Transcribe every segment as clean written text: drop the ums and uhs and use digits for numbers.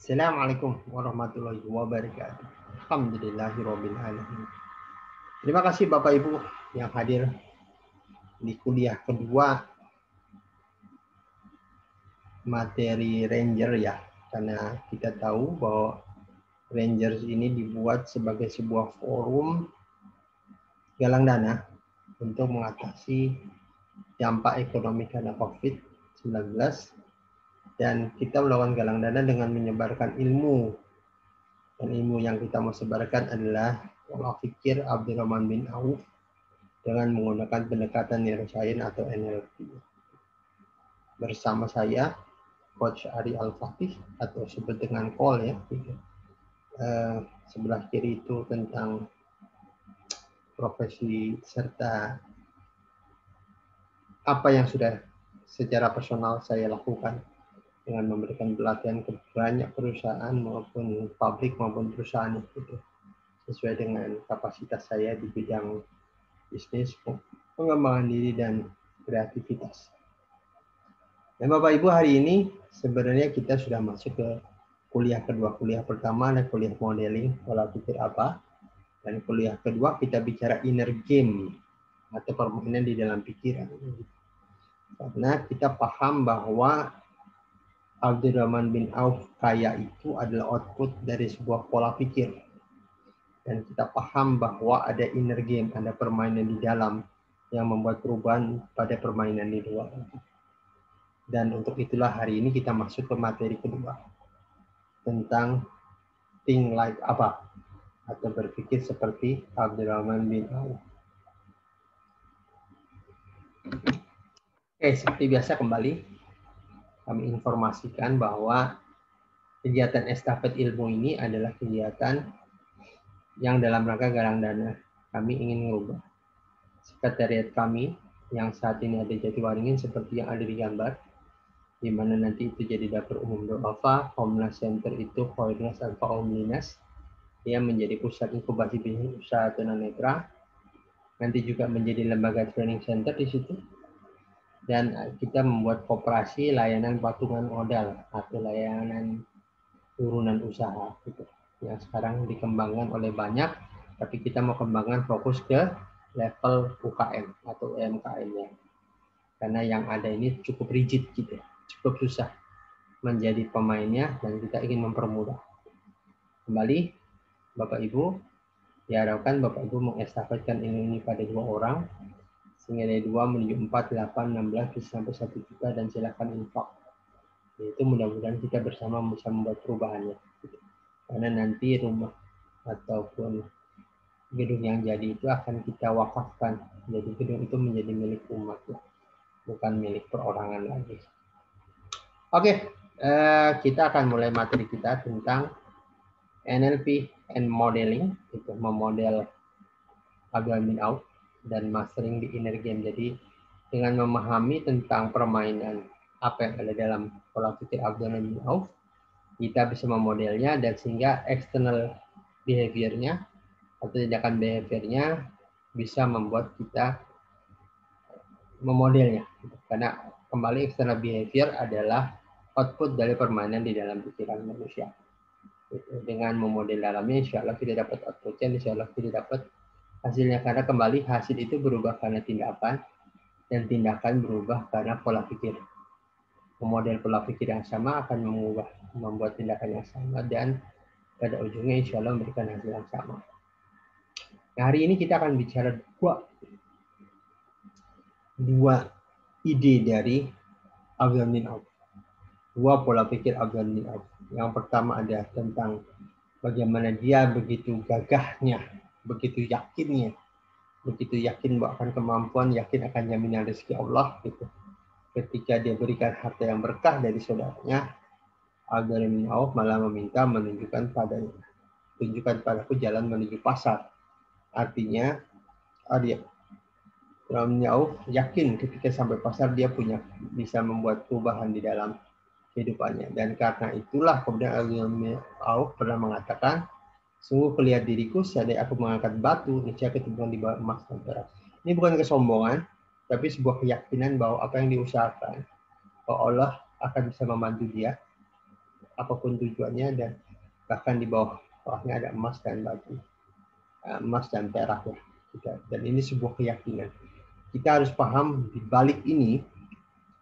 Assalamualaikum warahmatullahi wabarakatuh. Alhamdulillahirabbil alamin. Terima kasih Bapak Ibu yang hadir di kuliah kedua materi Ranger ya. Karena kita tahu bahwa Rangers ini dibuat sebagai sebuah forum galang dana untuk mengatasi dampak ekonomi karena COVID-19. Dan kita melakukan galang dana dengan menyebarkan ilmu. Dan ilmu yang kita mau sebarkan adalah pola pikir Abdurrahman bin Auf dengan menggunakan pendekatan neuroscience atau NLP. Bersama saya, Coach Ari Al-Fatih, atau sebut dengan Kol ya. Sebelah kiri itu tentang profesi serta apa yang sudah secara personal saya lakukan dengan memberikan pelatihan ke banyak perusahaan maupun pabrik maupun perusahaan itu sesuai dengan kapasitas saya di bidang bisnis, pengembangan diri dan kreativitas. Dan Bapak Ibu, hari ini sebenarnya kita sudah masuk ke kuliah kedua. Kuliah pertama ada kuliah modeling, pola pikir apa, dan kuliah kedua kita bicara inner game atau permainan di dalam pikiran. Karena kita paham bahwa Abdurrahman bin Auf kaya itu adalah output dari sebuah pola pikir. Dan kita paham bahwa ada inner game, ada permainan di dalam yang membuat perubahan pada permainan di luar. Dan untuk itulah hari ini kita masuk ke materi kedua. Tentang think like apa? Atau berpikir seperti Abdurrahman bin Auf. Oke, seperti biasa kembali kami informasikan bahwa kegiatan estafet ilmu ini adalah kegiatan yang dalam rangka galang dana. Kami ingin mengubah sekretariat kami yang saat ini ada di Jatiwaringin seperti yang ada di gambar, di mana nanti itu jadi dapur umum Doafa, Komnas Center itu Koordinasi Alfa Omninas, yang menjadi pusat inkubasi bisnis usaha tunanetra, nanti juga menjadi lembaga training center di situ. Dan kita membuat koperasi layanan patungan modal atau layanan turunan usaha gitu. Yang sekarang dikembangkan oleh banyak, tapi kita mau kembangkan fokus ke level UKM atau UMKM-nya. Karena yang ada ini cukup rigid gitu, cukup susah menjadi pemainnya dan kita ingin mempermudah. Kembali Bapak Ibu, diharapkan Bapak Ibu mengestafetkan ini pada 2 orang, sehingga dari 2 menuju 4, 8, 16 bisa sampai 1 juta dan silakan infak. Itu mudah-mudahan kita bersama bisa membuat perubahannya. Karena nanti rumah ataupun gedung yang jadi itu akan kita wakafkan. Jadi gedung itu menjadi milik umat, ya. Bukan milik perorangan lagi. Oke, kita akan mulai materi kita tentang NLP and modeling, itu memodel Abdurrahman bin Auf dan mastering di inner game. Jadi dengan memahami tentang permainan apa yang ada dalam pola pikir Abdurrahman bin Auf, kita bisa memodelnya dan sehingga external behavior-nya atau tindakan behavior-nya bisa membuat kita memodelnya. Karena kembali external behavior adalah output dari permainan di dalam pikiran manusia. Dengan memodel dalamnya, insya Allah kita dapat outputnya, insya Allah kita dapat hasilnya. Karena kembali hasil itu berubah karena tindakan, dan tindakan berubah karena pola pikir. Memodel pola pikir yang sama akan membuat tindakan yang sama, dan pada ujungnya insya Allah memberikan hasil yang sama. Nah, hari ini kita akan bicara dua ide dari Abdurrahman bin Auf. 2 pola pikir Abdurrahman bin Auf. Yang pertama ada tentang bagaimana dia begitu gagahnya, begitu yakin bahwa akan kemampuan, yakin akan jaminan rezeki Allah gitu. Ketika dia berikan harta yang berkah dari saudaranya, Abdurrahman bin Auf malah meminta tunjukkan padaku jalan menuju pasar. Artinya Abdurrahman bin Auf yakin ketika sampai pasar dia bisa membuat perubahan di dalam kehidupannya. Dan karena itulah kemudian Abdurrahman bin Auf pernah mengatakan, sungguh kulihat diriku, seandainya aku mengangkat batu, niscaya ketemuan di bawah emas dan perak. Ini bukan kesombongan, tapi sebuah keyakinan bahwa apa yang diusahakan, bahwa Allah akan bisa membantu dia apapun tujuannya, dan bahkan di bawahnya ada emas dan batu, emas dan perak ya. Dan ini sebuah keyakinan. Kita harus paham di balik ini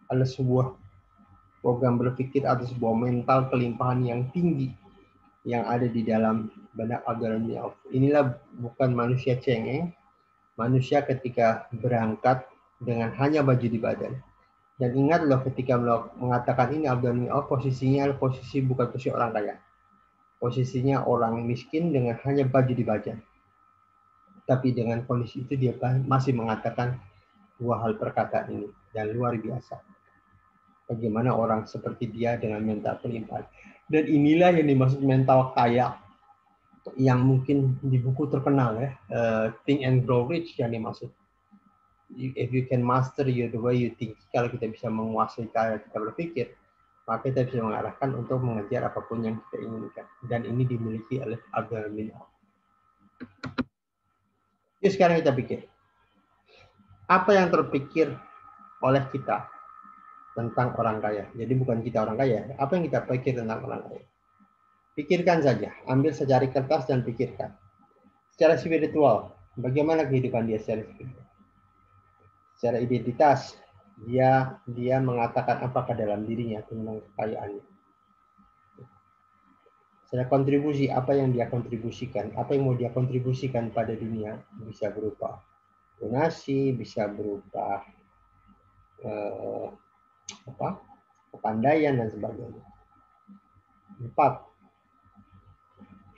ada sebuah program berpikir atau sebuah mental kelimpahan yang tinggi yang ada di dalam benak Abdurrahman Auf. Inilah bukan manusia cengeng, manusia ketika berangkat dengan hanya baju di badan. Dan ingat loh, ketika mengatakan ini Abdurrahman Auf, posisinya posisi bukan posisi orang kaya. Posisinya orang miskin dengan hanya baju di badan. Tapi dengan kondisi itu dia masih mengatakan dua hal perkataan ini, dan luar biasa. Bagaimana orang seperti dia dengan mental pelimpahan. Dan inilah yang dimaksud mental kaya, yang mungkin di buku terkenal ya, Think and Grow Rich yang dimaksud. If you can master the way you think, kalau kita bisa menguasai cara kita berpikir, maka kita bisa mengarahkan untuk mengejar apapun yang kita inginkan. Dan ini dimiliki oleh Abdurrahman Auf. Jadi sekarang kita pikir, apa yang terpikir oleh kita tentang orang kaya? Jadi bukan kita orang kaya, apa yang kita pikir tentang orang kaya? Pikirkan saja, ambil secari kertas dan pikirkan. Secara spiritual, bagaimana kehidupan dia secara spiritual? Secara identitas, dia mengatakan apakah dalam dirinya tentang kekayaannya. Secara kontribusi, apa yang dia kontribusikan, apa yang mau dia kontribusikan pada dunia, bisa berupa donasi, bisa berupa kepandaian dan sebagainya. 4.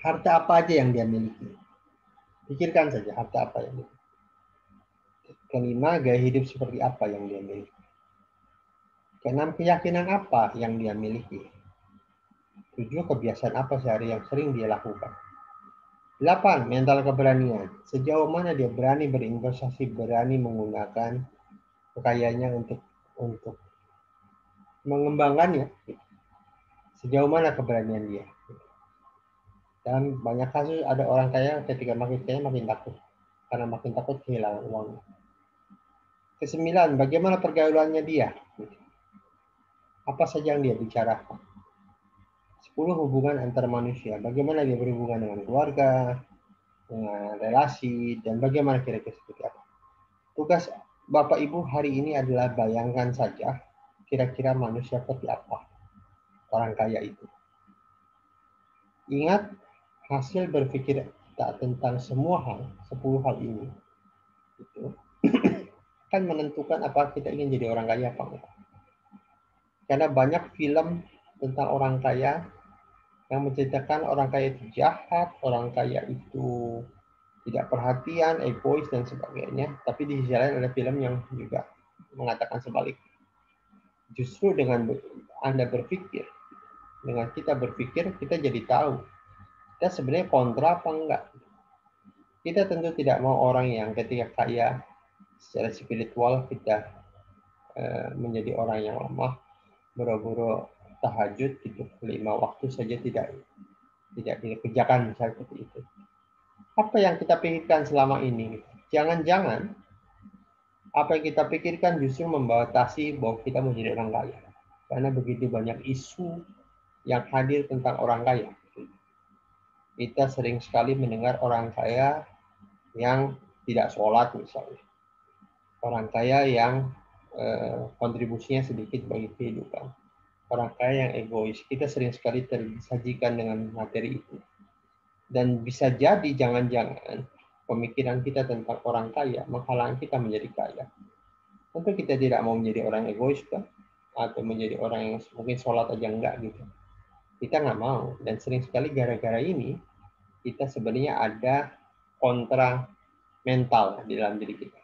Harta apa aja yang dia miliki. Pikirkan saja harta apa yang dia miliki. 5, gaya hidup seperti apa yang dia miliki. 6, keyakinan apa yang dia miliki. 7, kebiasaan apa sehari yang sering dia lakukan. 8, mental keberanian. Sejauh mana dia berani berinvestasi, berani menggunakan kekayaannya untuk mengembangkannya. Sejauh mana keberanian dia. Dan banyak kasus ada orang kaya ketika makin kaya makin takut. Karena makin takut kehilangan uangnya. 9, bagaimana pergaulannya dia. Apa saja yang dia bicarakan. 10, hubungan antar manusia. Bagaimana dia berhubungan dengan keluarga, dengan relasi, dan bagaimana kira-kira seperti apa. Tugas Bapak Ibu hari ini adalah bayangkan saja kira-kira manusia seperti apa orang kaya itu. Ingat, hasil berpikir kita tentang semua hal, 10 hal ini, itu akan menentukan apa kita ingin jadi orang kaya apa enggak. Karena banyak film tentang orang kaya yang menceritakan orang kaya itu jahat, orang kaya itu tidak perhatian, egois, dan sebagainya. Tapi di sisi lain ada film yang juga mengatakan sebaliknya. Justru dengan Anda berpikir, dengan kita berpikir, kita jadi tahu kita sebenarnya kontra apa enggak. Kita tentu tidak mau orang yang ketika kaya secara spiritual kita menjadi orang yang lemah, boro-boro tahajud gitu 5 waktu saja tidak dikerjakan misalnya seperti itu. Apa yang kita pikirkan selama ini? Jangan-jangan apa yang kita pikirkan justru membatasi bahwa kita menjadi orang kaya. Karena begitu banyak isu yang hadir tentang orang kaya. Kita sering sekali mendengar orang kaya yang tidak sholat misalnya. Orang kaya yang kontribusinya sedikit bagi kehidupan. Orang kaya yang egois. Kita sering sekali tersajikan dengan materi itu. Dan bisa jadi jangan-jangan pemikiran kita tentang orang kaya menghalangi kita menjadi kaya. Tentu kita tidak mau menjadi orang egois kan? Atau menjadi orang yang mungkin sholat aja enggak gitu. Kita nggak mau. Dan sering sekali gara-gara ini kita sebenarnya ada kontra mental di dalam diri kita.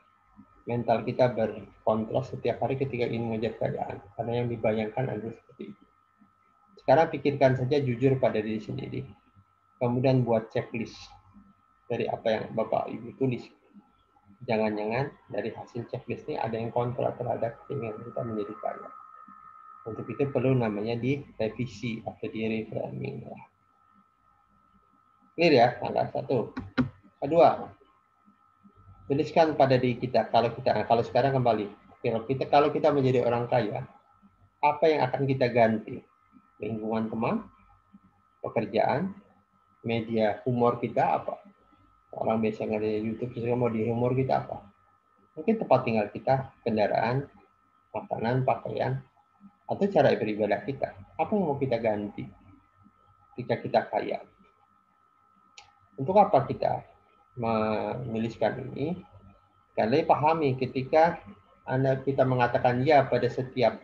Mental kita berkontra setiap hari ketika ingin mengejar kekayaan. Karena yang dibayangkan adalah seperti itu. Sekarang pikirkan saja jujur pada diri sendiri. Kemudian buat checklist dari apa yang Bapak Ibu tulis. Jangan-jangan dari hasil checklist ini ada yang kontra terhadap keinginan kita menjadi kaya. Untuk itu perlu namanya direvisi atau di-reframing. Clear ya, angka 1. Kedua, tuliskan pada diri kita kalau sekarang kembali. Kalau kita menjadi orang kaya, apa yang akan kita ganti? Lingkungan teman, pekerjaan, media humor kita apa? Orang biasa nggak ada YouTube, terus mau di humor kita apa? Mungkin tempat tinggal kita, kendaraan, makanan, pakaian, atau cara beribadah kita. Apa yang mau kita ganti ketika kita kaya? Untuk apa kita menuliskan ini? Karena pahami ketika kita mengatakan ya pada setiap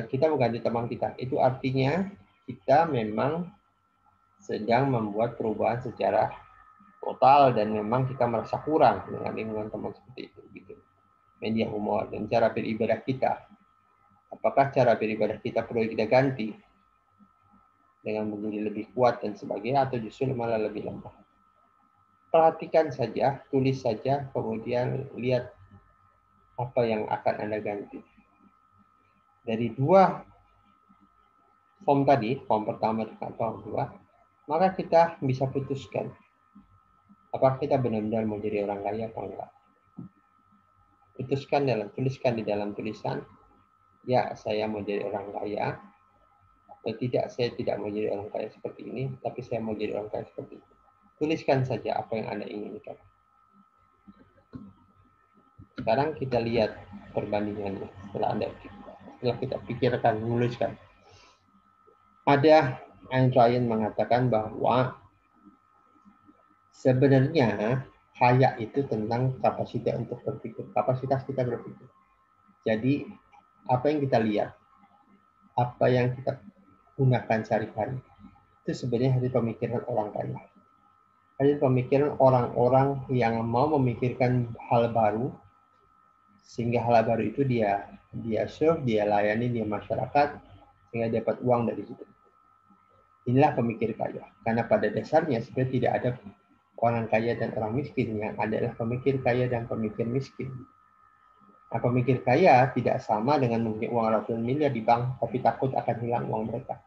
kita mengganti teman kita, itu artinya kita memang sedang membuat perubahan secara total dan memang kita merasa kurang dengan lingkungan teman seperti itu. Gitu. Media humor dan cara beribadah kita. Apakah cara beribadah kita perlu kita ganti dengan menjadi lebih kuat dan sebagainya atau justru malah lebih lemah? Perhatikan saja, tulis saja, kemudian lihat apa yang akan Anda ganti. Dari dua form tadi, form pertama dan form kedua, maka kita bisa putuskan apakah kita benar-benar mau jadi orang kaya atau enggak. Tuliskan di dalam tulisan, ya saya mau jadi orang kaya, atau tidak, saya tidak mau jadi orang kaya seperti ini, tapi saya mau jadi orang kaya seperti itu. Tuliskan saja apa yang Anda inginkan. Sekarang kita lihat perbandingannya setelah kita pikirkan, menuliskan. Ada Einstein mengatakan bahwa sebenarnya kaya itu tentang kapasitas untuk berpikir, kapasitas kita berpikir. Jadi apa yang kita lihat, apa yang kita gunakan sehari-hari, itu sebenarnya dari pemikiran orang kaya. Dari pemikiran orang-orang yang mau memikirkan hal baru, sehingga hal baru itu dia serve, dia layani dia masyarakat, sehingga dapat uang dari situ. Inilah pemikir kaya. Karena pada dasarnya sebenarnya tidak ada orang kaya dan orang miskin, yang adalah pemikir kaya dan pemikir miskin. Nah, pemikir kaya tidak sama dengan memiliki uang ratusan miliar di bank, tapi takut akan hilang uang mereka.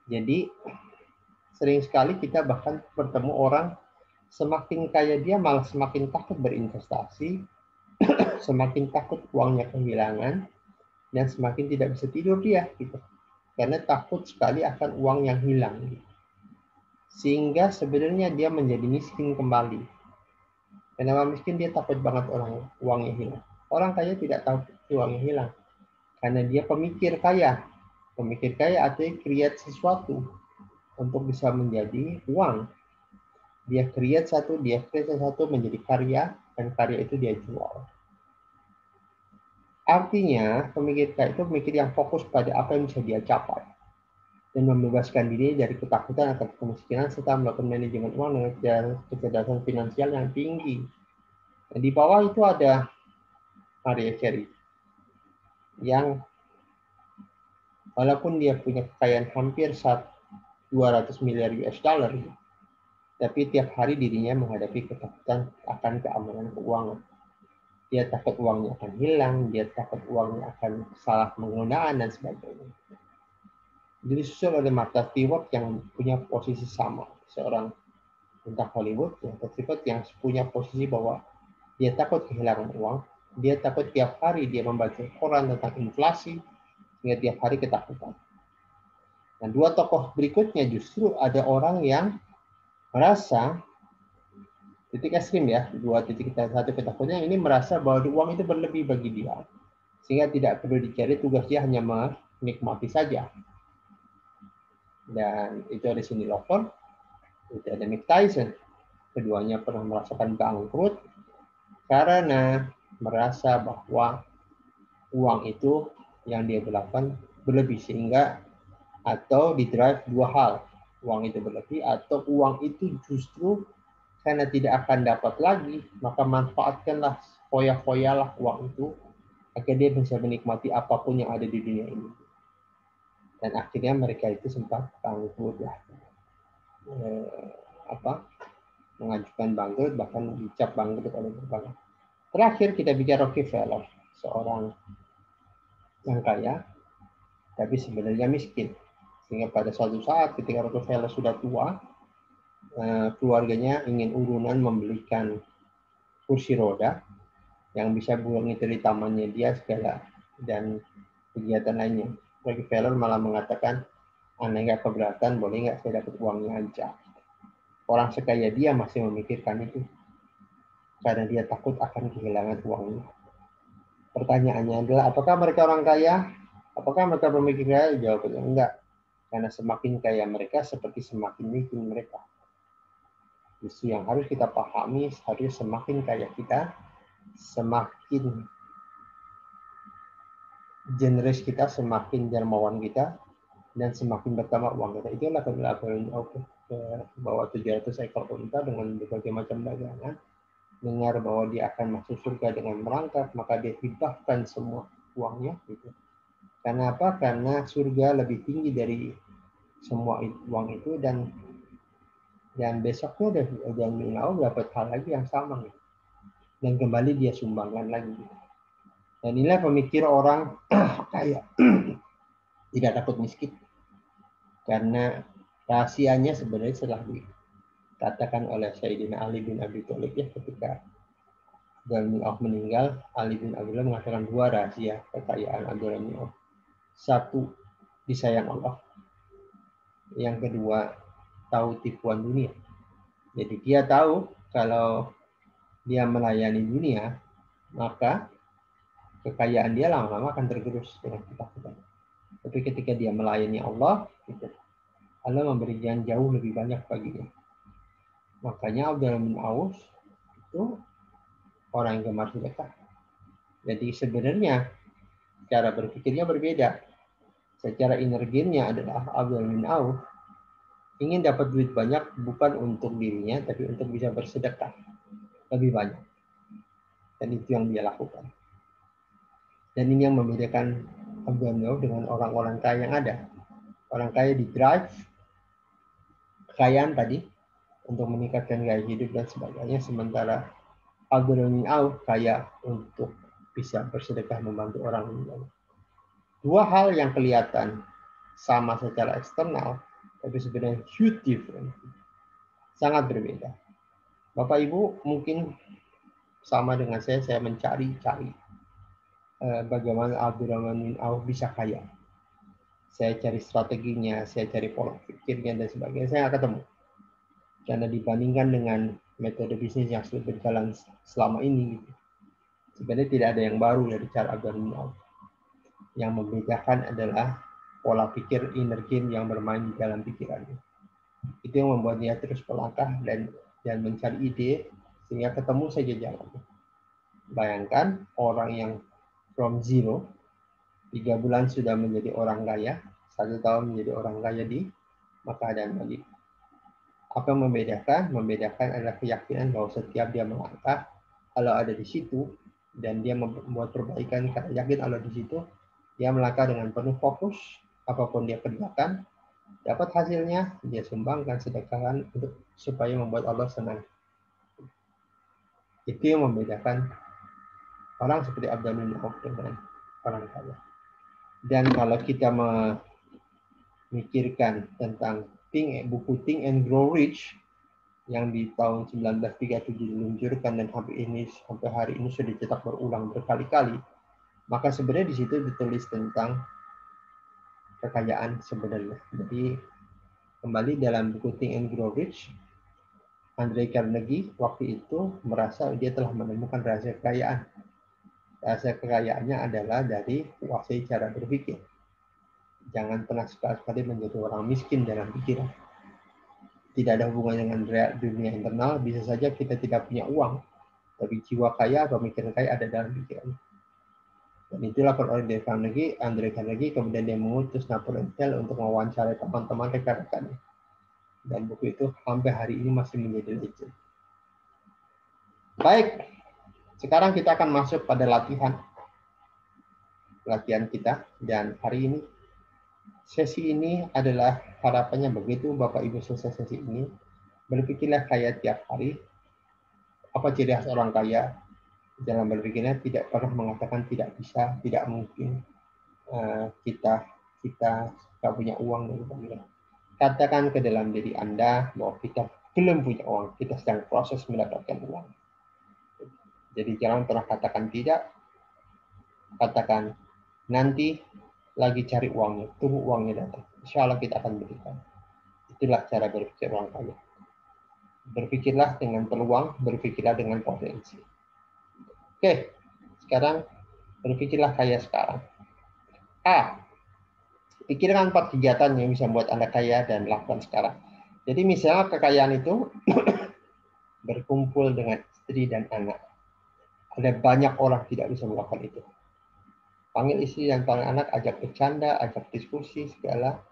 Jadi, sering sekali kita bahkan bertemu orang, semakin kaya dia malah semakin takut berinvestasi, semakin takut uangnya kehilangan, dan semakin tidak bisa tidur dia. Gitu. Karena takut sekali akan uang yang hilang. Sehingga sebenarnya dia menjadi miskin kembali. Kenapa miskin? Dia takut banget uangnya hilang. Orang kaya tidak takut uangnya hilang. Karena dia pemikir kaya. Pemikir kaya artinya create sesuatu untuk bisa menjadi uang. Dia create sesuatu menjadi karya, dan karya itu dia jual. Artinya, pemikir kaya itu pemikir yang fokus pada apa yang bisa dia capai. Dan membebaskan diri dari ketakutan atau kemiskinan serta melakukan manajemen uang dengan kecerdasan finansial yang tinggi. Dan di bawah itu ada Maria Carey yang walaupun dia punya kekayaan hampir 200 miliar US dollar, tapi tiap hari dirinya menghadapi ketakutan akan keamanan keuangan. Dia takut uangnya akan hilang, dia takut uangnya akan salah penggunaan dan sebagainya. Disusul oleh Martha Stewart yang punya posisi sama, seorang bintang Hollywood yang punya posisi bahwa dia takut kehilangan uang, dia takut tiap hari dia membaca koran tentang inflasi, sehingga tiap hari ketakutan. Dan dua tokoh berikutnya justru ada orang yang merasa titik ekstrim ya, satu ketakutan ini merasa bahwa uang itu berlebih bagi dia, sehingga tidak perlu dicari, tugas dia hanya menikmati saja. Dan itu ada Cyndi Lauper, itu ada Mike Tyson. Keduanya pernah merasakan bangkrut karena merasa bahwa uang itu yang dia lakukan berlebih, sehingga atau didrive dua hal, uang itu berlebih atau uang itu justru karena tidak akan dapat lagi, maka manfaatkanlah, foya-foyalah uang itu agar dia bisa menikmati apapun yang ada di dunia ini. Dan akhirnya mereka itu sempat bangkrut ya, mengajukan bangkrut, bahkan dicap bangkrut oleh berbagai. Terakhir kita bicara Rockefeller, seorang yang kaya tapi sebenarnya miskin, sehingga pada suatu saat ketika Rockefeller sudah tua, keluarganya ingin urunan membelikan kursi roda yang bisa buang itu di tamannya dia segala dan kegiatan lainnya. Rockefeller malah mengatakan, Anda nggak keberatan, boleh nggak saya dapat uangnya aja. Orang sekaya dia masih memikirkan itu. Karena dia takut akan kehilangan uangnya. Pertanyaannya adalah, apakah mereka orang kaya? Apakah mereka pemikir kaya? Jawabannya enggak. Karena semakin kaya mereka, seperti semakin miskin mereka. Justru yang harus kita pahami, harus semakin kaya kita, semakin generous kita, semakin dermawan kita, dan semakin bertambah uang kita. Itulah kebiasaan bahwa 700 ekor unta dengan berbagai macam dagangan, dengar bahwa dia akan masuk surga dengan merangkak, maka dia hibahkan semua uangnya. Gitu. Karena apa? Karena surga lebih tinggi dari semua uang itu, dan besoknya dan dapat hal lagi yang sama. Gitu. Dan kembali dia sumbangkan lagi. Gitu. Dan inilah pemikir orang kaya. Tidak takut miskin. Karena rahasianya sebenarnya setelah dikatakan oleh Sayyidina Ali bin Abi Thalib ya, ketika Abdurrahman bin Auf meninggal, Ali bin Abi Thalib mengatakan 2 rahasia kekayaan Abdurrahman bin Auf. 1, disayang Allah. Yang kedua, tahu tipuan dunia. Jadi dia tahu kalau dia melayani dunia, maka kekayaan dia lama-lama akan tergerus dengan ketakutan. Tapi ketika dia melayani Allah, gitu, Allah memberikan jauh lebih banyak baginya. Makanya Abdurrahman bin Auf itu orang yang gemar sedekah. Jadi sebenarnya cara berpikirnya berbeda. Secara inner game-nya adalah Abdurrahman bin Auf ingin dapat duit banyak bukan untuk dirinya, tapi untuk bisa bersedekah lebih banyak. Dan itu yang dia lakukan. Dan ini yang membedakan Abdurrahman bin Auf dengan orang-orang kaya yang ada. Orang kaya di drive kekayaan tadi untuk meningkatkan gaya hidup dan sebagainya, sementara Abdurrahman bin Auf kaya untuk bisa bersedekah membantu orang lain. 2 hal yang kelihatan sama secara eksternal, tapi sebenarnya huge difference. Sangat berbeda. Bapak Ibu mungkin sama dengan saya mencari-cari bagaimana Abdurrahman bin Auf bisa kaya. Saya cari strateginya, saya cari pola pikirnya dan sebagainya, saya nggak ketemu. Karena dibandingkan dengan metode bisnis yang sudah berjalan selama ini, sebenarnya tidak ada yang baru dari cara Abdurrahman bin Auf. Yang membedakan adalah pola pikir inner game yang bermain di dalam pikirannya. Itu yang membuat dia terus melangkah dan mencari ide sehingga ketemu saja jalannya. Bayangkan orang yang from zero 3 bulan sudah menjadi orang kaya, 1 tahun menjadi orang kaya di Makkah dan Madinah. Apa yang membedakan? Membedakan adalah keyakinan bahwa setiap dia melangkah, Allah ada di situ dan dia membuat perbaikan karena yakin Allah di situ. Dia melangkah dengan penuh fokus, apapun dia kerjakan, dapat hasilnya, dia sumbangkan, sedekahkan untuk supaya membuat Allah senang. Itu yang membedakan orang seperti Abdurrahman bin Auf dengan orang kaya. Dan kalau kita memikirkan tentang buku Think and Grow Rich yang di tahun 1937 diluncurkan dan sampai hari ini sudah dicetak berulang berkali-kali, maka sebenarnya di situ ditulis tentang kekayaan sebenarnya. Jadi kembali dalam buku Think and Grow Rich, Andrew Carnegie waktu itu merasa dia telah menemukan rahasia kekayaan. Rahasia kekayaannya adalah dari kuasai cara berpikir. Jangan pernah sekali-kali menjadi orang miskin dalam pikiran. Tidak ada hubungannya dengan dunia internal. Bisa saja kita tidak punya uang, tapi jiwa kaya atau pemikiran kaya ada dalam pikiran. Dan itulah oleh Andrew Carnegie, kemudian dia mengutus Napoleon Hill untuk mewawancarai teman-teman rekan-rekannya. Dan buku itu sampai hari ini masih menjadi legend. Baik, sekarang kita akan masuk pada latihan kita. Dan hari ini, sesi ini adalah harapannya begitu Bapak Ibu selesai sesi ini, berpikirlah kaya tiap hari. Apa ciri khas orang kaya? Dalam berpikirnya tidak pernah mengatakan tidak bisa, tidak mungkin, kita nggak punya uang dan sebagainya. Katakan ke dalam diri Anda bahwa kita belum punya uang, kita sedang proses mendapatkan uang. Jadi jangan pernah katakan tidak, katakan nanti lagi cari uangnya, tunggu uangnya datang. insya Allah kita akan berikan. Itulah cara berpikir orang kaya. Berpikirlah dengan peluang, berpikirlah dengan potensi. Oke, sekarang berpikirlah kaya sekarang. A. Pikirkan 4 kegiatan yang bisa membuat Anda kaya dan lakukan sekarang. Jadi misalnya kekayaan itu berkumpul dengan istri dan anak. Ada banyak orang tidak bisa melakukan itu. Panggil istri dan panggil anak, ajak bercanda, ajak diskusi, segala.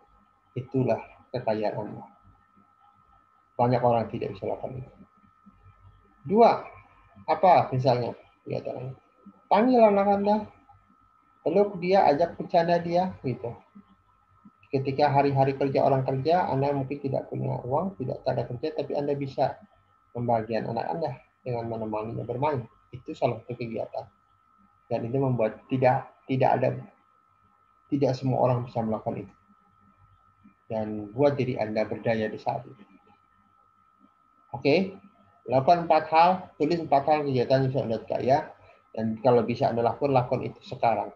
Itulah kekayaan Anda. Banyak orang tidak bisa melakukan itu. 2. Apa misalnya? Panggil anak Anda, peluk dia, ajak bercanda dia, gitu. Ketika hari-hari kerja orang kerja, Anda mungkin tidak punya uang, tidak ada kerja, tapi Anda bisa membahagiakan anak Anda dengan menemaninya bermain. Itu salah satu kegiatan. Dan itu membuat tidak semua orang bisa melakukan itu. Dan buat diri Anda berdaya di saat itu. Oke, lakukan 4 hal, tulis 4 hal kegiatan yang bisa Anda kaya, dan kalau bisa Anda lakukan itu sekarang.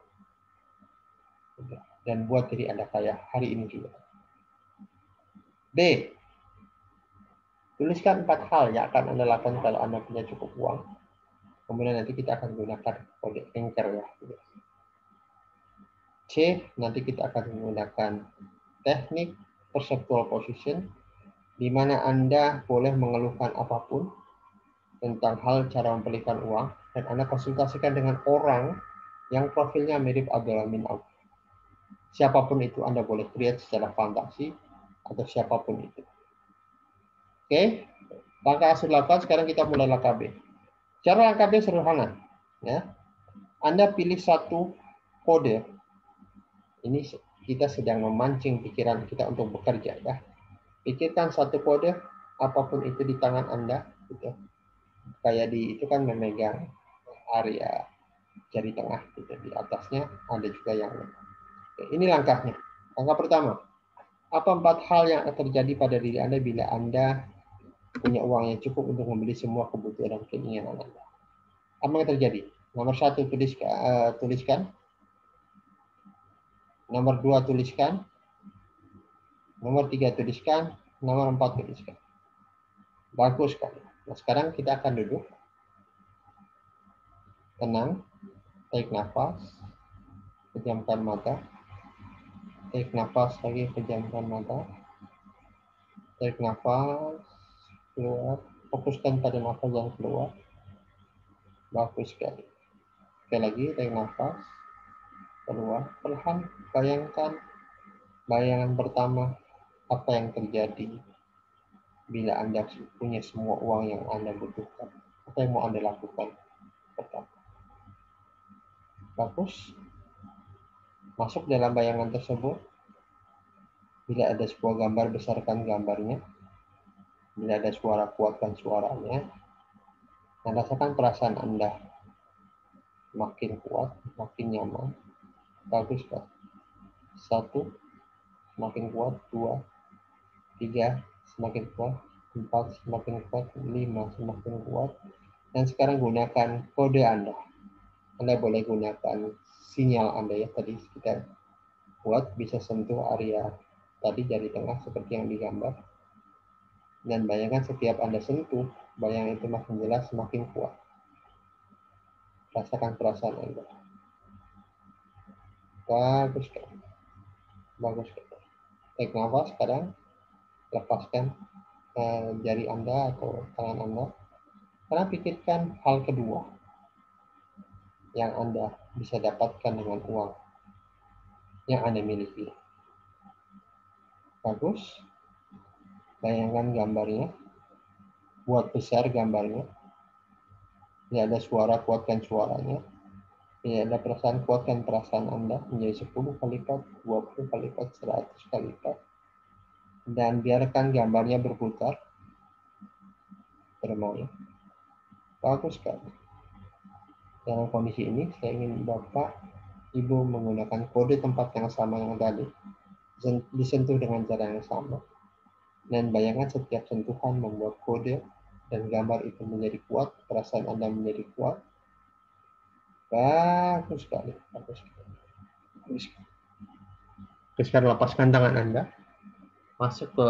Dan buat diri Anda kaya hari ini juga. B. Tuliskan 4 hal yang akan Anda lakukan kalau Anda punya cukup uang. Kemudian nanti kita akan gunakan kode anchor ya. C. Nanti kita akan menggunakan teknik perceptual position, di mana Anda boleh mengeluhkan apapun tentang hal cara memberikan uang, dan Anda konsultasikan dengan orang yang profilnya mirip Abdul Amin Auf. Siapapun itu Anda boleh create secara fantasi atau siapapun itu. Oke, langkah A sudah dilakukan, sekarang kita mulai langkah B. Cara langkah B sederhana. Ya. Anda pilih satu kode. Ini kita sedang memancing pikiran kita untuk bekerja. Ya. Pikirkan satu kode, apapun itu di tangan Anda. Gitu. Kayak itu kan memegang area jari tengah. Gitu. Di atasnya ada juga yang lain. Ini langkahnya. Langkah pertama, apa 4 hal yang akan terjadi pada diri Anda bila Anda punya uang yang cukup untuk membeli semua kebutuhan dan keinginan Anda? Apa yang terjadi? Nomor 1, tuliskan. Nomor 2, tuliskan. Nomor 3, tuliskan. Nomor 4, tuliskan. Bagus sekali. Nah, sekarang kita akan duduk. Tenang. Tarik nafas. Pejamkan mata. Tarik nafas lagi, pejamkan mata. Tarik nafas, keluar. Fokuskan pada nafas yang keluar. Bagus sekali. Sekali lagi, tarik nafas, keluar. Perlahan, bayangan pertama, apa yang terjadi bila Anda punya semua uang yang Anda butuhkan. Apa yang mau Anda lakukan pertama? Bagus. Masuk dalam bayangan tersebut. Bila ada sebuah gambar, besarkan gambarnya. Bila ada suara, kuatkan suaranya. Dan rasakan perasaan Anda. Makin kuat, makin nyaman. Bagus, Pak. 1, semakin kuat. 2, 3, semakin kuat. 4, semakin kuat. 5, semakin kuat. Dan sekarang gunakan kode Anda. Anda boleh gunakan sinyal Anda ya. Tadi kita buat bisa sentuh area tadi jari tengah seperti yang digambar. Dan bayangkan setiap Anda sentuh, bayangan itu makin jelas, semakin kuat. Rasakan perasaan Anda. Bagus sekali. Bagus sekali. Tarik nafas sekarang. Lepaskan jari Anda atau tangan Anda. Karena pikirkan hal kedua yang Anda bisa dapatkan dengan uang yang Anda miliki. Bagus. Bayangkan gambarnya. Buat besar gambarnya. Tidak ada suara, kuatkan suaranya. Tidak ada perasaan, kuatkan perasaan Anda menjadi 10 kali lipat, 20 kali lipat, 100 kali lipat. Dan biarkan gambarnya berputar. Bermain. Bagus sekali. Dalam kondisi ini, saya ingin Bapak, Ibu menggunakan kode tempat yang sama yang tadi. Disentuh dengan cara yang sama. Dan bayangkan setiap sentuhan membuat kode dan gambar itu menjadi kuat, perasaan Anda menjadi kuat. Bagus sekali, bagus sekali. Bagus sekali. Sekarang lepaskan tangan Anda. Masuk ke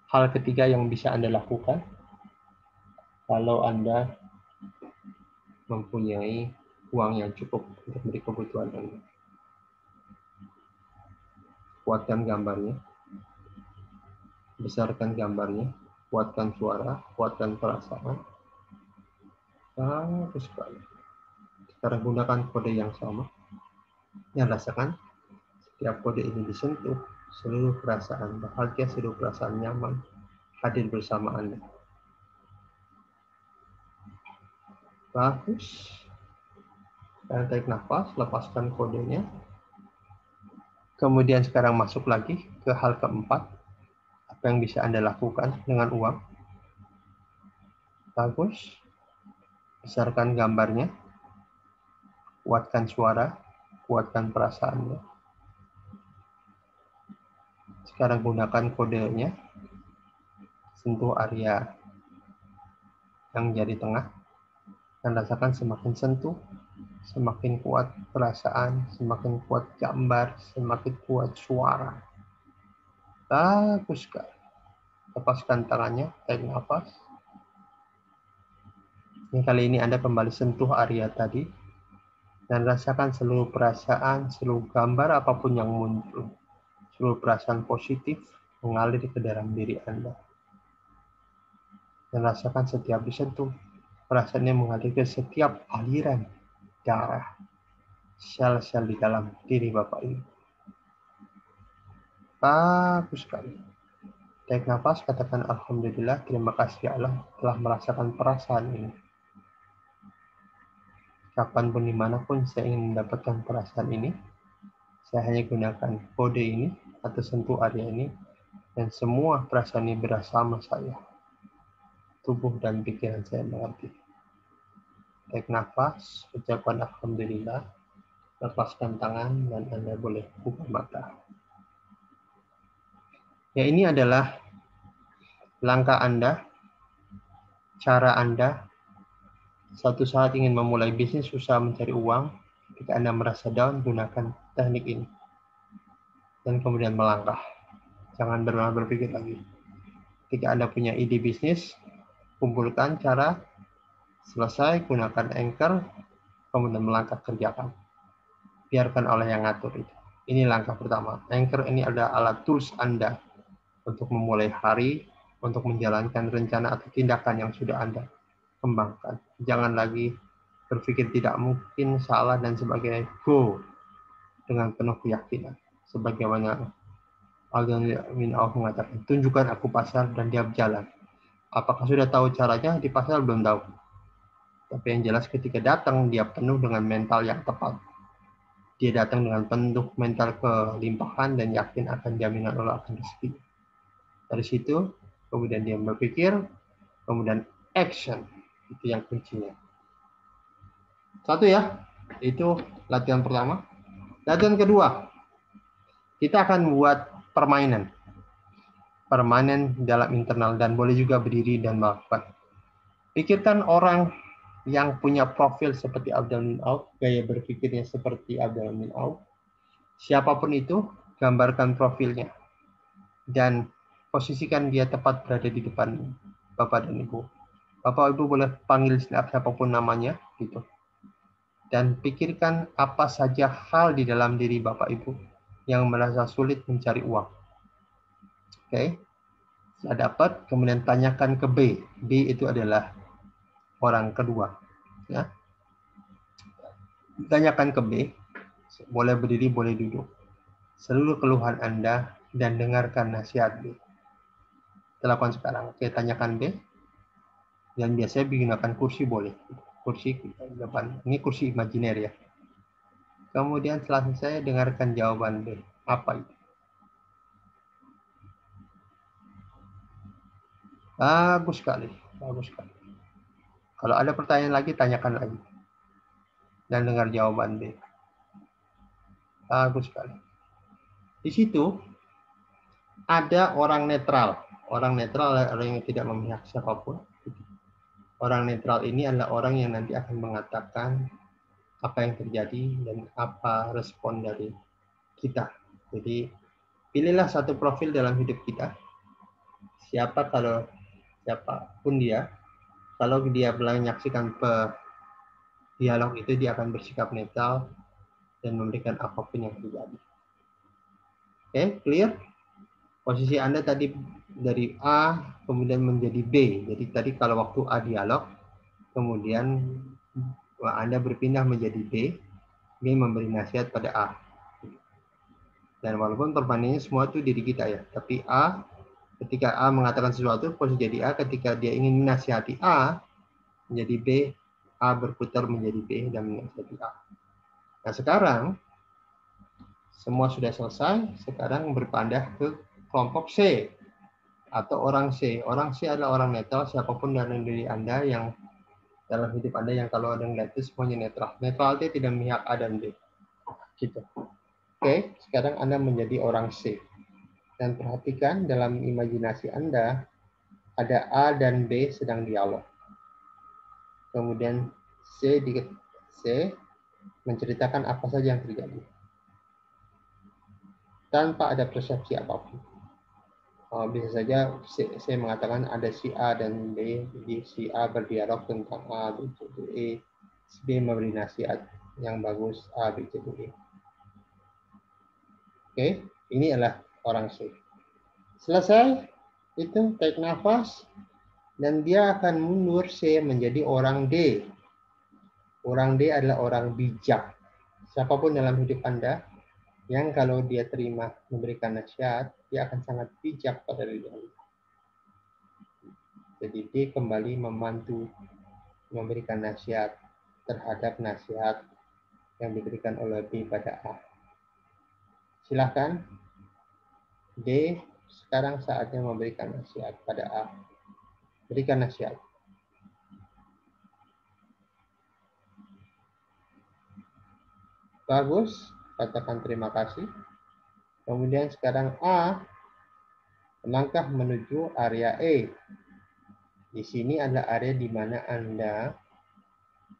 hal ketiga yang bisa Anda lakukan. Kalau Anda mempunyai uang yang cukup untuk beri kebutuhan Anda. Kuatkan gambarnya. Besarkan gambarnya. Kuatkan suara. Kuatkan perasaan. Bagus sekali. Sekarang gunakan kode yang sama. Dan rasakan setiap kode ini disentuh, seluruh perasaan bahagia, seluruh perasaan nyaman hadir bersama Anda. Bagus. Sekarang tarik nafas, lepaskan kodenya. Kemudian sekarang masuk lagi ke hal keempat. Apa yang bisa Anda lakukan dengan uang? Bagus. Besarkan gambarnya. Kuatkan suara. Kuatkan perasaannya. Sekarang gunakan kodenya. Sentuh area yang jadi tengah. Dan rasakan semakin sentuh, semakin kuat perasaan, semakin kuat gambar, semakin kuat suara. Bagus sekali. Lepaskan tangannya, tarik nafas. Kali ini Anda kembali sentuh area tadi. Dan rasakan seluruh perasaan, seluruh gambar apapun yang muncul. Seluruh perasaan positif mengalir ke dalam diri Anda. Dan rasakan setiap disentuh, perasaannya mengalir ke setiap aliran darah. Sel-sel di dalam diri Bapak Ibu. Bagus sekali. Tarik nafas, katakan Alhamdulillah, terima kasih Allah telah merasakan perasaan ini. Kapanpun dimanapun saya ingin mendapatkan perasaan ini, saya hanya gunakan kode ini atau sentuh area ini, dan semua perasaan ini bersama saya. Tubuh dan pikiran saya mengerti. Tarik nafas, ucapkan Alhamdulillah, lepaskan tangan, dan Anda boleh buka mata. Ya, ini adalah langkah Anda, cara Anda, satu saat ingin memulai bisnis, usaha mencari uang, ketika Anda merasa down, gunakan teknik ini. Dan kemudian melangkah. Jangan berpikir lagi. Ketika Anda punya ide bisnis, kumpulkan cara, selesai, gunakan Anchor, kemudian melangkah kerjakan. Biarkan Allah yang ngatur itu. Ini langkah pertama. Anchor ini adalah alat tools Anda untuk memulai hari, untuk menjalankan rencana atau tindakan yang sudah Anda kembangkan. Jangan lagi berpikir tidak mungkin, salah, dan sebagainya. Go dengan penuh keyakinan. Sebagaimana Al-Min Auf mengatakan, tunjukkan aku pasar dan dia berjalan. Apakah sudah tahu caranya? Di pasar belum tahu. Tapi yang jelas ketika datang, dia penuh dengan mental yang tepat. Dia datang dengan penuh mental kelimpahan dan yakin akan jaminan Allah akan rezeki. Dari situ, kemudian dia berpikir, kemudian action. Itu yang kuncinya. Satu ya, itu latihan pertama. Latihan kedua, kita akan buat permainan. Permainan dalam internal dan boleh juga berdiri dan melakukan. Pikirkan orang yang punya profil seperti Abdul Auf, gaya berpikirnya seperti Abdul Auf. Siapapun itu, gambarkan profilnya. Dan posisikan dia tepat berada di depan Bapak dan Ibu. Bapak Ibu boleh panggil siapapun namanya, gitu. Dan pikirkan apa saja hal di dalam diri Bapak Ibu yang merasa sulit mencari uang. Oke, saya dapat, kemudian tanyakan ke B. B itu adalah orang kedua. Ya. Tanyakan ke B, boleh berdiri, boleh duduk. Seluruh keluhan Anda dan dengarkan nasihat B. Kita lakukan sekarang. Oke, tanyakan B. Dan biasanya digunakan kursi boleh. Kursi depan. Ini kursi imajiner ya. Kemudian setelah selesai, dengarkan jawaban B. Apa itu? Bagus sekali. Bagus sekali. Kalau ada pertanyaan lagi, tanyakan lagi. Dan dengar jawaban B. Bagus sekali. Di situ ada orang netral. Orang netral adalah orang yang tidak memihak siapapun. Orang netral ini adalah orang yang nanti akan mengatakan apa yang terjadi dan apa respon dari kita. Jadi pilihlah satu profil dalam hidup kita. Siapapun dia, kalau dia menyaksikan dialog itu, dia akan bersikap netral dan memberikan apapun yang terjadi. Oke, clear? Posisi Anda tadi dari A kemudian menjadi B. Jadi tadi kalau waktu A dialog, kemudian Anda berpindah menjadi B, B memberi nasihat pada A. Dan walaupun perbandingannya semua itu diri kita ya, tapi A, ketika A mengatakan sesuatu, posisi jadi A, ketika dia ingin menasihati A, menjadi B, A berputar menjadi B dan menasihati A. Nah sekarang, semua sudah selesai, sekarang berpindah ke kelompok C, atau orang C. Orang C adalah orang netral, siapapun dari diri Anda yang dalam hidup Anda yang kalau ada ngeliat itu semuanya netral. Netral itu tidak memihak A dan B. Gitu. Oke, sekarang Anda menjadi orang C. Dan perhatikan dalam imajinasi Anda, ada A dan B sedang dialog. Kemudian C menceritakan apa saja yang terjadi. Tanpa ada persepsi apapun. Bisa saja C mengatakan ada si A dan B, jadi si A berdialog tentang A, B, C, D, E. Si B memberi nasihat yang bagus, A, B, C, D, E. Oke, ini adalah orang C. Selesai, itu tarik nafas, dan dia akan mundur C menjadi orang D. Orang D adalah orang bijak. Siapapun dalam hidup Anda, yang kalau dia terima memberikan nasihat, dia akan sangat bijak pada diri Anda. Jadi D kembali membantu memberikan nasihat terhadap nasihat yang diberikan oleh B pada A. Silakan, D sekarang saatnya memberikan nasihat pada A. Berikan nasihat. Bagus, katakan terima kasih. Kemudian sekarang A melangkah menuju area E. Di sini adalah area di mana Anda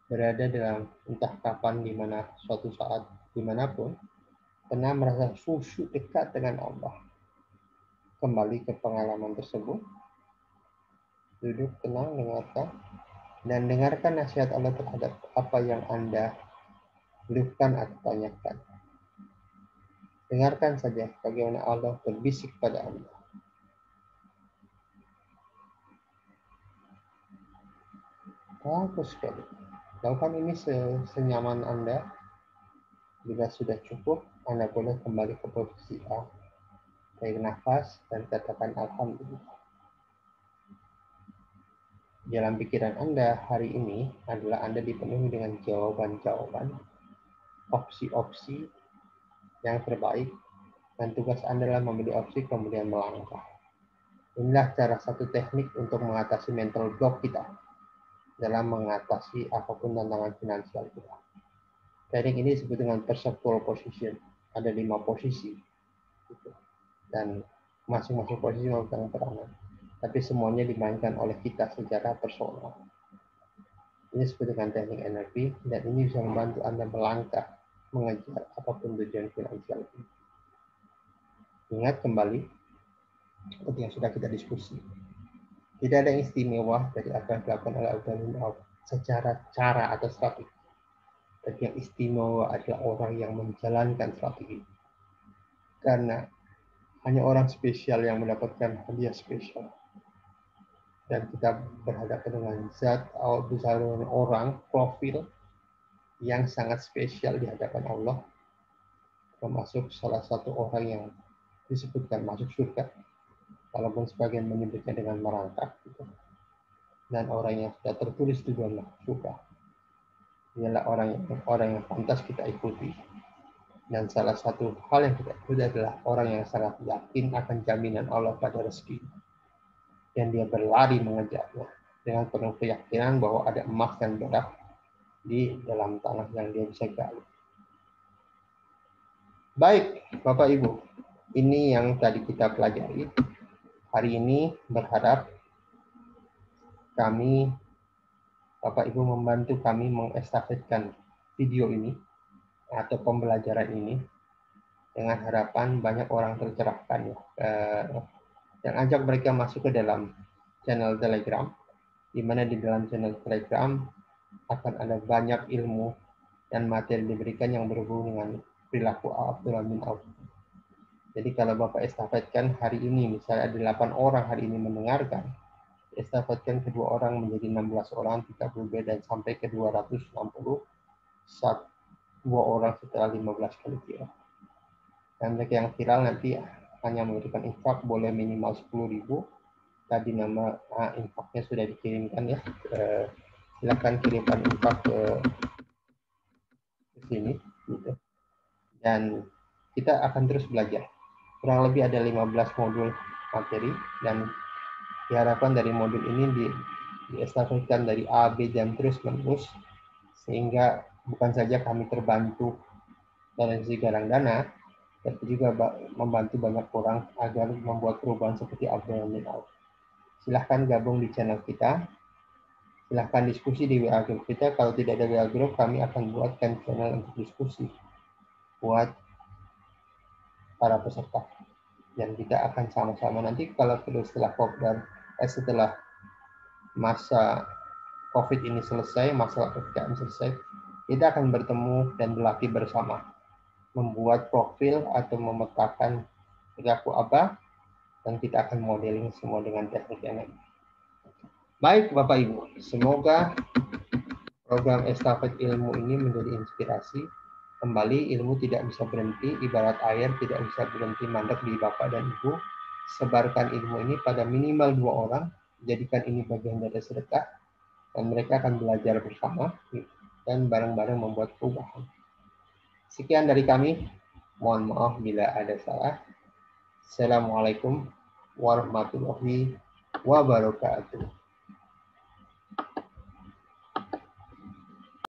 berada dalam entah kapan, di mana suatu saat, dimanapun, pernah merasa khusyuk dekat dengan Allah. Kembali ke pengalaman tersebut, duduk tenang, dengarkan, dan dengarkan nasihat Allah terhadap apa yang Anda keluhkan atau tanyakan. Dengarkan saja bagaimana Allah berbisik pada Anda. Bagus sekali. Lakukan ini senyaman Anda. Bila sudah cukup, Anda boleh kembali ke posisi A. Tarik nafas dan katakan Alhamdulillah. Dalam pikiran Anda hari ini adalah Anda dipenuhi dengan jawaban-jawaban, opsi-opsi yang terbaik, dan tugas Anda adalah memilih opsi kemudian melangkah. Inilah cara satu teknik untuk mengatasi mental block kita dalam mengatasi apapun tantangan finansial kita. Teknik ini disebut dengan perceptual position. Ada 5 posisi. Dan masing-masing posisi memegang peranan. Tapi semuanya dimainkan oleh kita secara personal. Ini disebut dengan teknik energi, dan ini bisa membantu Anda melangkah mengejar apapun tujuan finansial. Ingat kembali, seperti yang sudah kita diskusi. Tidak ada yang istimewa dari apa yang dilakukan oleh Abdul secara cara atau strategi. Tapi yang istimewa adalah orang yang menjalankan strategi. Karena hanya orang spesial yang mendapatkan hadiah spesial. Dan kita berhadapan dengan zat atau dengan orang, profil yang sangat spesial di hadapan Allah. Termasuk salah satu orang yang disebutkan masuk surga. Walaupun sebagian menyebutnya dengan merangkak. Gitu. Dan orang yang sudah tertulis di dalam surga. Ialah orang yang pantas kita ikuti. Dan salah satu hal yang kita ikuti adalah orang yang sangat yakin akan jaminan Allah pada rezeki. Dan dia berlari mengejarnya dengan penuh keyakinan bahwa ada emas dan perak di dalam tanah yang dia bisa gali. Baik, Bapak Ibu, ini yang tadi kita pelajari. Hari ini berharap kami, Bapak Ibu, membantu kami mengestafetkan video ini atau pembelajaran ini dengan harapan banyak orang tercerahkan ya. Dan ajak mereka masuk ke dalam channel Telegram, di mana di dalam channel Telegram akan ada banyak ilmu dan materi diberikan yang berhubungan dengan perilaku Abdurrahman bin Auf. Jadi kalau Bapak estafetkan hari ini, misalnya ada 8 orang hari ini mendengarkan, estafetkan kedua orang menjadi 16 orang, 30B, dan sampai ke 260, dua orang setelah 15 kali viral. Dan mereka yang viral nanti hanya memberikan infak, boleh minimal 10.000. Tadi nama infaknya sudah dikirimkan ya. Silakan kirimkan infak ke sini. Gitu. Dan kita akan terus belajar. Kurang lebih ada 15 modul materi, dan diharapkan dari modul ini diestafetkan dari A, B, dan terus menerus, sehingga bukan saja kami terbantu dari sisi galang dana, tapi juga membantu banyak orang agar membuat perubahan seperti Abdurrahman bin Auf. Silahkan gabung di channel kita, silahkan diskusi di WA Group kita. Kalau tidak ada WA Group, kami akan buatkan channel untuk diskusi buat para peserta. Dan kita akan sama-sama nanti kalau perlu setelah masa COVID ini selesai, masalah PPKM selesai, kita akan bertemu dan berlatih bersama, membuat profil atau memetakan perilaku apa, dan kita akan modeling semua dengan teknik yang lain. Baik Bapak Ibu, semoga program estafet ilmu ini menjadi inspirasi. Kembali, ilmu tidak bisa berhenti, ibarat air tidak bisa berhenti mandek di Bapak dan Ibu. Sebarkan ilmu ini pada minimal 2 orang, jadikan ini bagian dari sedekah, dan mereka akan belajar bersama dan bareng-bareng membuat perubahan. Sekian dari kami, mohon maaf bila ada salah. Assalamualaikum warahmatullahi wabarakatuh.